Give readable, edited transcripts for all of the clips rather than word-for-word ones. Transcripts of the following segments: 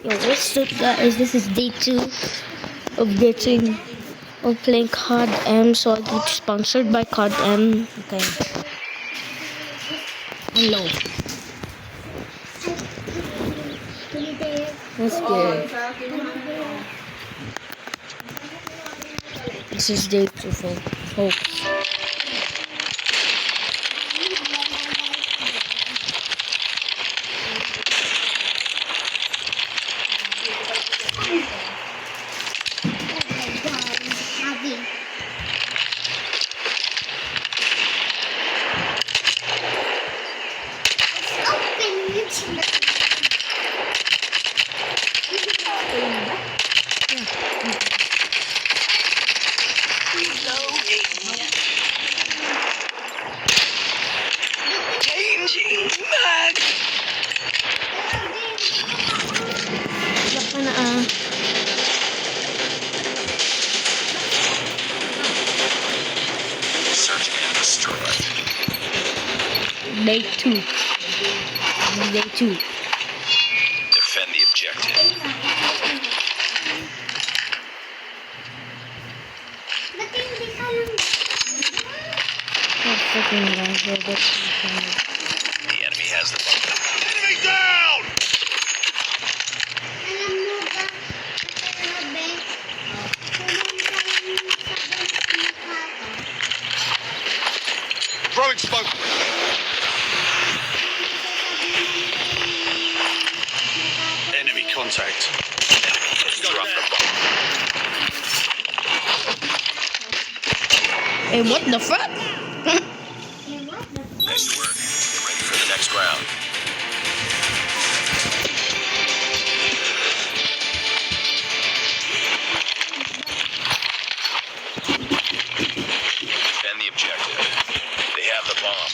Yo, what's up guys? This is day 2 of playing Card M, so I get sponsored by Card M. Okay. Hello. That's good. This is day 2 folks. Search and destroy. Day 2. Day 2. Defend the objective. Oh, freaking guys, The enemy has the bomb. Enemy down! Throwing smoke. Enemy contact. Enemy has dropped the bomb. Hey, what the fuck? Nice work. Get ready for the next round. Defend the objective. They have the bomb.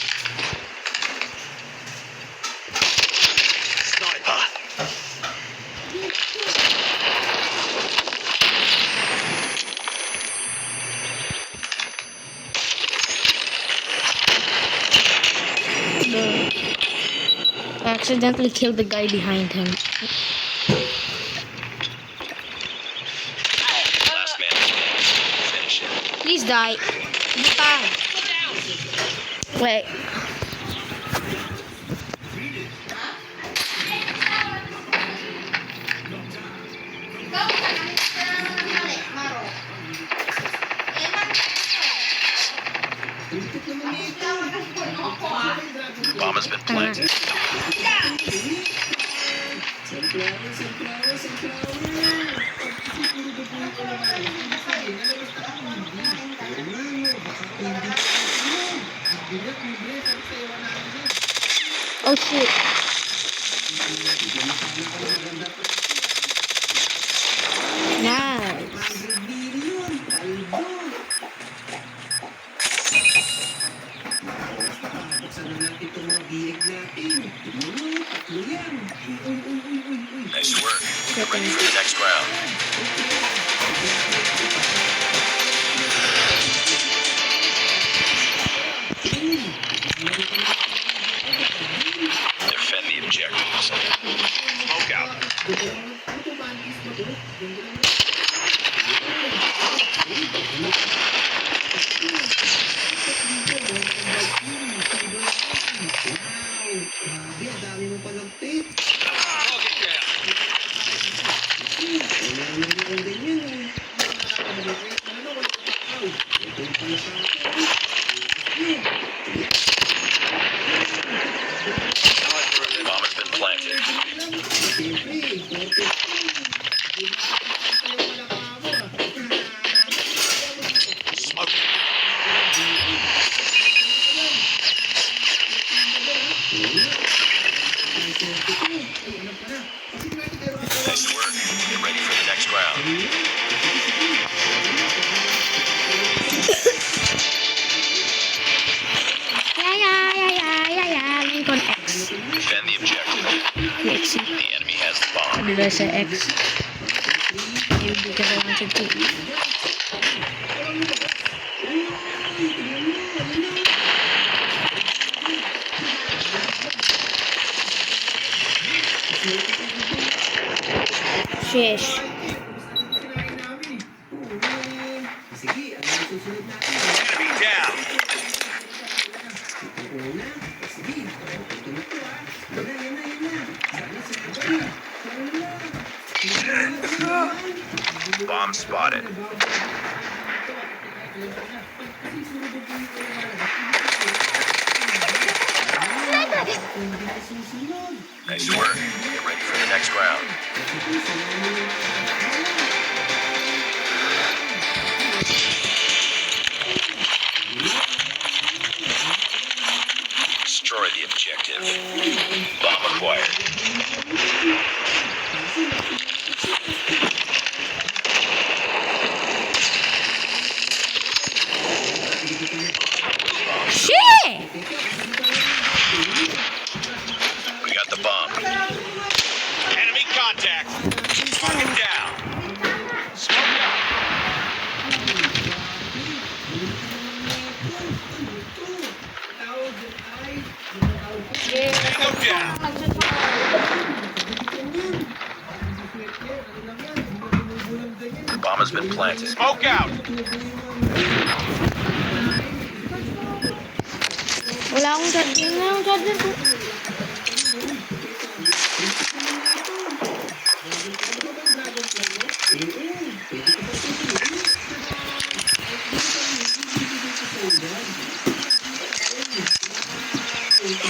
Sniper. I accidentally killed the guy behind him. Last man standing. Finish him. Please die. Die. Wait. Bomb has been planted. Oh shit. Nice. Nice work. Get ready for the next round. Defend the objectives. Smoke out. Bomb has been planted. Smoke. Nice work. Get ready for the next round. Yeah. Lincoln X. Defend the objective. Let's see. The enemy has the bomb. Did I say X? Maybe because I wanted to. Sheesh. Enemy down. Bomb spotted. Nice work. Get ready for the next round. Destroy the objective. Bomb acquired. Shit! We got the bomb. Enemy contact. Target down. Smoke out. Tango down. Bomb has been planted. Smoke out. Wala akong charger. Wala akong charger ko.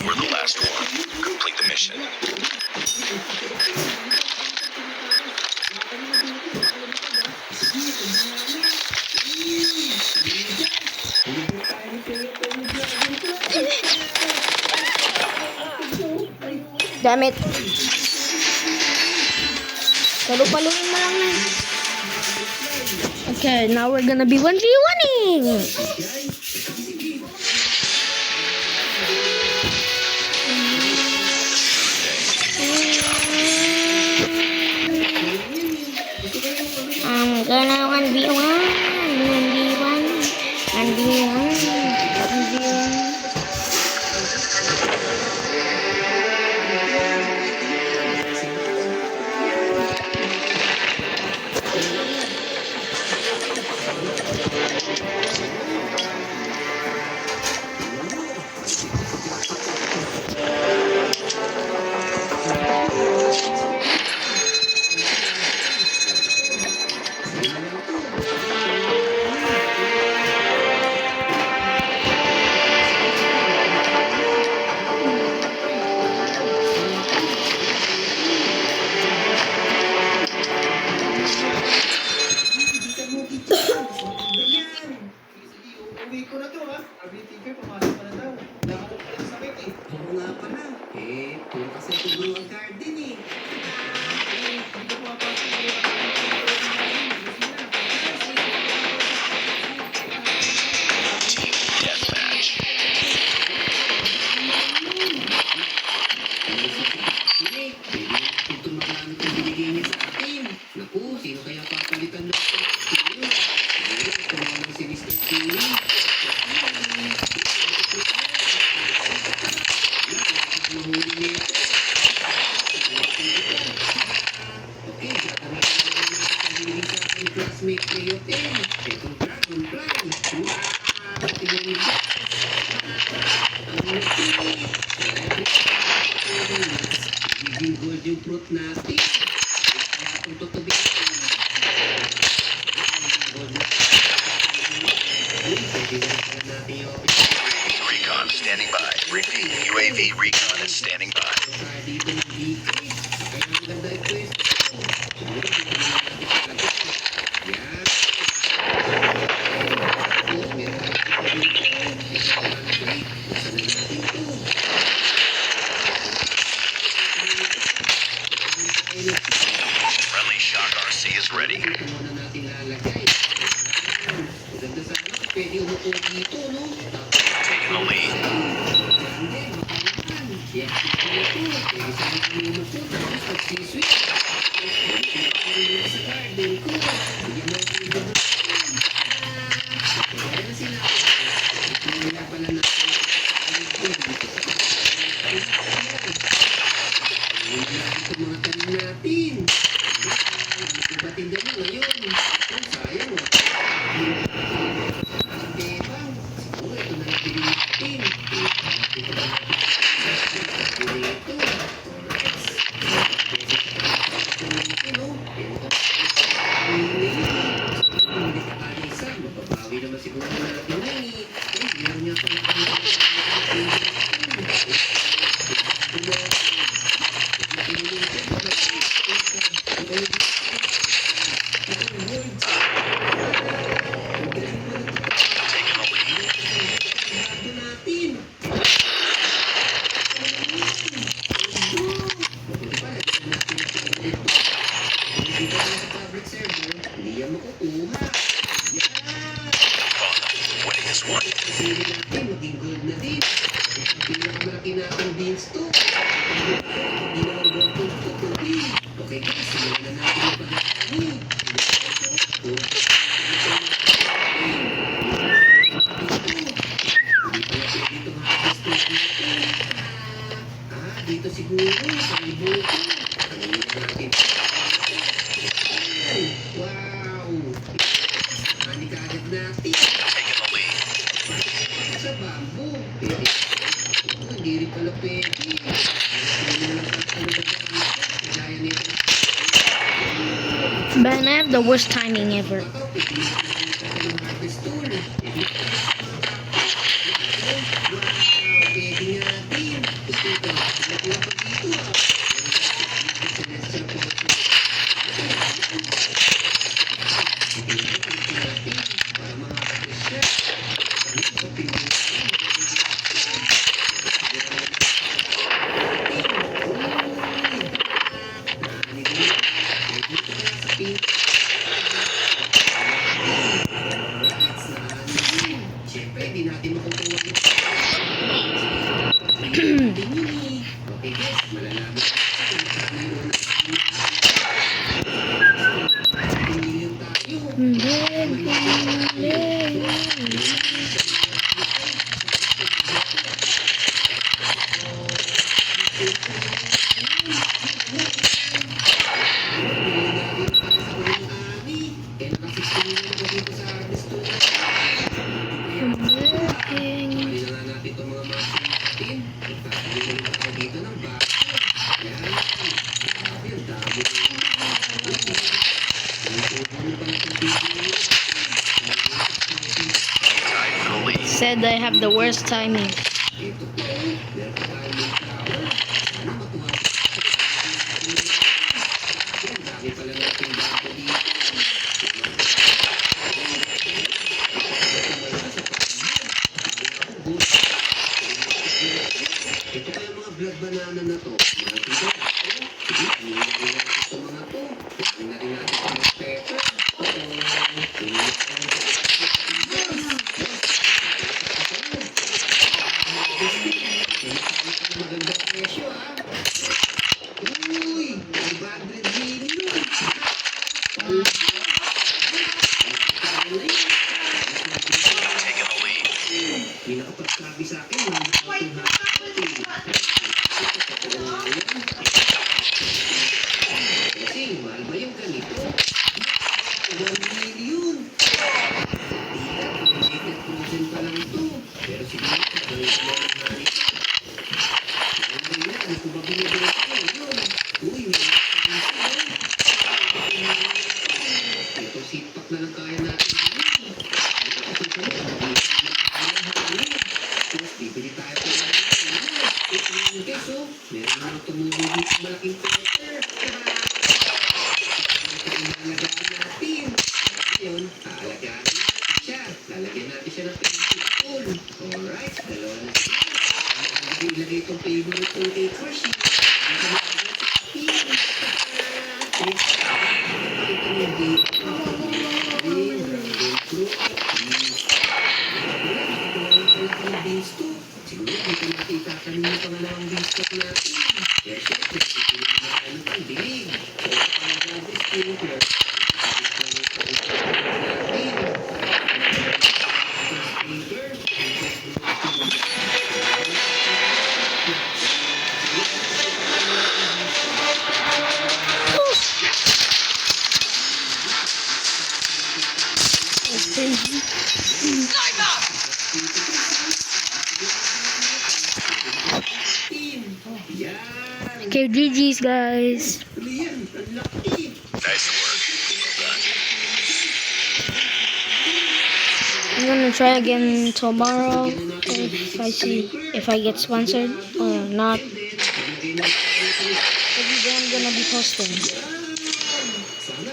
We're the last one. Complete the mission. Damn it. Paluin mo lang na. Okay, now we're gonna be 1v1ing. I'm gonna 1v1. 1v1. 1v1. 1v1. Uwi ko na to ha. RBTK, pumasok ka na daw. Dapat ko na sakit eh. Oo nga pala. Puro kasi siguro ang garden eh. Hindi ko pumapasok na yun. Team deathmatch. Hindi. Ito makamit ang binigay niya sa akin. Naku, sino kaya papalitan na? Sino? Ito naman si Mr. Steely. Mahuli niya. Okay, gagamit ko naman ang binigay sa akin classmate na yun. Itong Dragon Plan. Tingnan niyo. Giging gold yung fruit natin. Kaya itong tutubig. Gold na. Pwede na pala natin yung Recon standing by. Repeat. UAV recon is standing by. dito ng DK. Kaya ang ganda ito eh. Siguro dito na natin palagay. Yan. Tapos meron tayo dito. Pantry. Buksan na natin ito. Friendly Shock RC is ready. Dito muna natin lalagay. Ang ganda sana. Pwede umupo dito, no? Taking the lead. Hindi, makalukan. Yes, ito. Pwede sana kami umupo. Tapos magsiswitch. Pwede sa garden ko. Bigyan natin yung ganda. Kaya na sila. Wala pala natin. Wala natin itong mga tanim natin. Dito lang sa public server, hindi yan makukuha. Yan! Winning this one. Kasi natin, maging gold na din. Ang pinakamalaki natin beans to. Hindi naman gold to tutuloy. Okay guys, simulan na natin yung pag-ahawid. Dito siguro sa libuto. Kanina natin. Ay, wow! Ani kaagad natin. Taking the lead. Sa bambo. Pero, hindi rin pala pwede. Hindi na lang kaya nito. Ben, I have the worst timing ever. Siyempre, di natin makukuha ito. Okay guys, malalaman kung saan na yun. Tingin tayo. Tied for the lead. Said I have the worst timing. Ito kaya mga blood banana na to. Mga tiga. Sige, hinihintay natin sa mga to. Hinihintay na rin natin sa mga pepper. Magandang presyo ha. Uy! 500 million! Taking the lead. May nakapagsabi sa akin. Kasi, mahal ba yung ganito? 1 million! Rated frozen pa lang ito. Pero siguro, pagkalit mo ang hari ko. Ano yan? Ano ko ba binibigay ko? Yun. Uy, ito sipak na lang kaya natin. Bibili tayo pa ng peso. Meron naman tumulong dito malaking pepper. Alagaan natin. Ngayon, aalagaan natin siya. Lalagyan natin siya ng favorite tool. Alright, dalawa na siya. Ilagay itong favorite tool kay Hershey. Siguro dito natin itatanim yung pangalawang beanstalk natin. Kaya syempre, siguro na ano pang dilig. So, pangalawang sprinkler. Okay, GG's guys. Yan, ang laki. Nice work. Well done. I'm gonna try again tomorrow if I get sponsored or not. Every day I'm gonna be posting.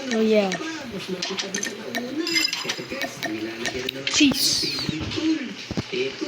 So yeah. Peace. Ito,